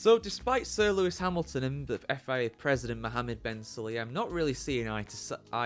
So despite Sir Lewis Hamilton and the FIA President Mohammed Ben Sulayem not really seeing eye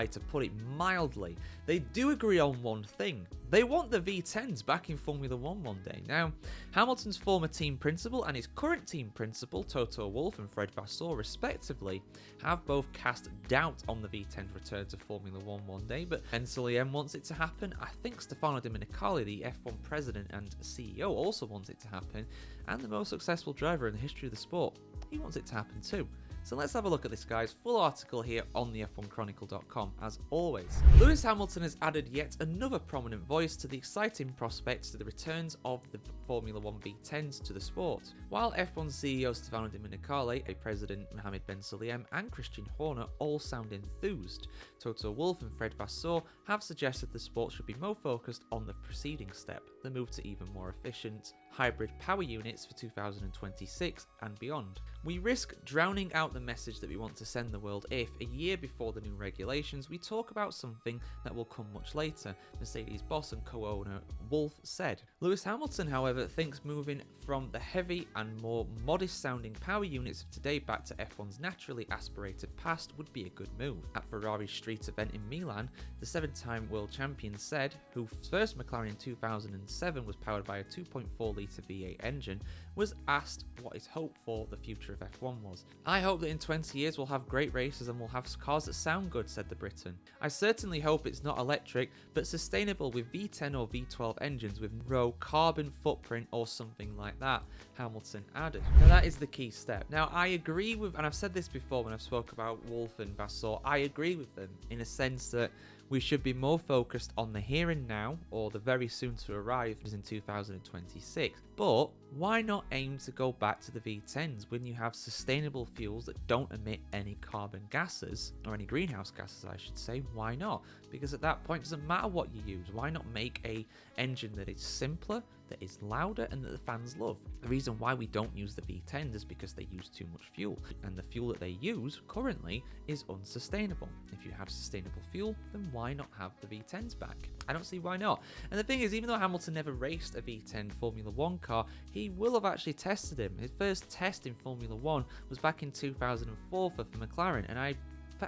to put it mildly, they do agree on one thing. They want the V10s back in Formula 1 one day. Now, Hamilton's former team principal and his current team principal, Toto Wolff and Fred Vasseur respectively, have both cast doubt on the V10's return to Formula 1 one day, but Ben Sulayem wants it to happen. I think Stefano Domenicali, the F1 president and CEO, also wants it to happen, and the most successful driver in the history of the sport, he wants it to happen too. So let's have a look at this, guys. Full article here on the F1chronicle.com, as always. Lewis Hamilton has added yet another prominent voice to the exciting prospects to the returns of the Formula 1 V10s to the sport. While F1 CEO Stefano Domenicali, a President Mohammed Ben Sulayem, and Christian Horner all sound enthused, Toto Wolff and Fred Vasseur have suggested the sport should be more focused on the preceding step, the move to even more efficient hybrid power units for 2026 and beyond. We risk drowning out the message that we want to send the world if, a year before the new regulations, we talk about something that will come much later, Mercedes boss and co-owner Wolff said. Lewis Hamilton, however, thinks moving from the heavy and more modest sounding power units of today back to F1's naturally aspirated past would be a good move. At Ferrari's street event in Milan, the 7-time world champion said, whose first McLaren in 2007 was powered by a 2.4 litre V8 engine, was asked what his hope for the future of F1 was. "I hope that in 20 years we'll have great races and we'll have cars that sound good," said the Briton. "I certainly hope it's not electric, but sustainable with V10 or V12 engines with no carbon footprint or something like that," Hamilton added. Now that is the key step. Now I agree with, and I've said this before when I've spoke about Wolff and Vasseur, I agree with them in a sense that we should be more focused on the here and now, or the very soon to arrive is in 2026. But why not aim to go back to the V10s when you have sustainable fuels that don't emit any carbon gases, or any greenhouse gases I should say? Why not? Because at that point it doesn't matter what you use. Why not make a engine that is simpler, that is louder, and that the fans love? The reason why we don't use the V10s is because they use too much fuel, and the fuel that they use currently is unsustainable. If you have sustainable fuel, then why not have the V10s back? I don't see why not. And the thing is, even though Hamilton never raced a V10 Formula 1 car, he will have actually tested him. His first test in Formula 1 was back in 2004 for McLaren, and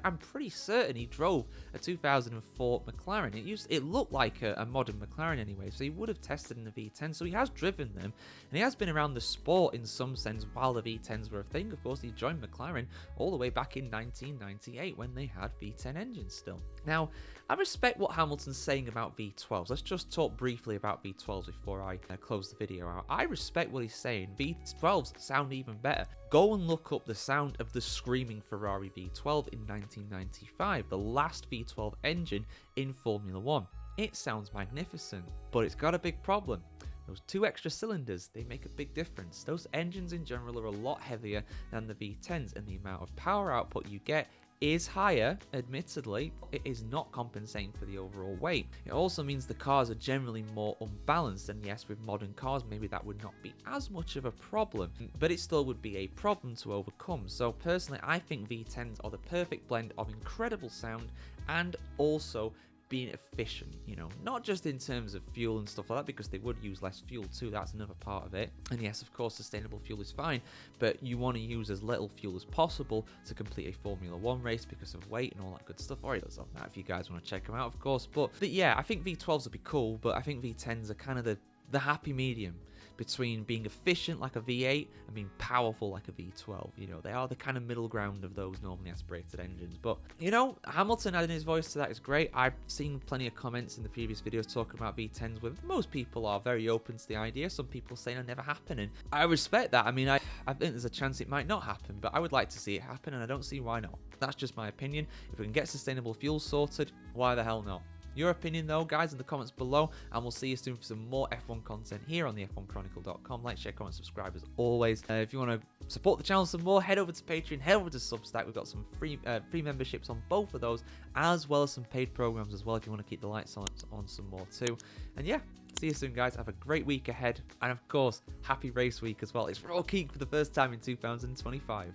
I'm pretty certain he drove a 2004 McLaren. It looked like a modern McLaren anyway, so he would have tested in the V10, so he has driven them, and he has been around the sport in some sense while the V10s were a thing. Of course, he joined McLaren all the way back in 1998 when they had V10 engines still. Now, I respect what Hamilton's saying about V12s. Let's just talk briefly about V12s before I close the video out. I respect what he's saying. V12s sound even better. Go and look up the sound of the screaming Ferrari V12 in 1995, the last V12 engine in Formula 1. It sounds magnificent, but it's got a big problem. Those 2 extra cylinders, they make a big difference. Those engines in general are a lot heavier than the V10s, and the amount of power output you get is higher. Admittedly, it is not compensating for the overall weight. It also means the cars are generally more unbalanced, and yes, with modern cars maybe that would not be as much of a problem, but it still would be a problem to overcome. So personally, I think V10s are the perfect blend of incredible sound and also being efficient, you know, not just in terms of fuel and stuff like that, because they would use less fuel too, that's another part of it. And yes, of course, sustainable fuel is fine, but you want to use as little fuel as possible to complete a Formula 1 race because of weight and all that good stuff. Alright, that's on that if you guys want to check them out, of course. But yeah, I think V12s would be cool, but I think V10s are kind of the happy medium between being efficient like a V8 and being powerful like a V12. You know, they are the kind of middle ground of those normally aspirated engines. But, you know, Hamilton adding his voice to that is great. I've seen plenty of comments in the previous videos talking about V10s with most people are very open to the idea. Some people saying it'll never happen, and I respect that. I mean, I think there's a chance it might not happen, but I would like to see it happen, and I don't see why not. That's just my opinion. If we can get sustainable fuel sorted, why the hell not? Your opinion though, guys, in the comments below, and we'll see you soon for some more F1 content here on the F1chronicle.com. Like, share, comment, subscribe as always. If you want to support the channel some more, head over to Patreon, head over to Substack. We've got some free memberships on both of those, as well as some paid programs as well if you want to keep the lights on some more too. And yeah, see you soon, guys. Have a great week ahead, and of course, happy race week as well. It's Raw Geek for the first time in 2025.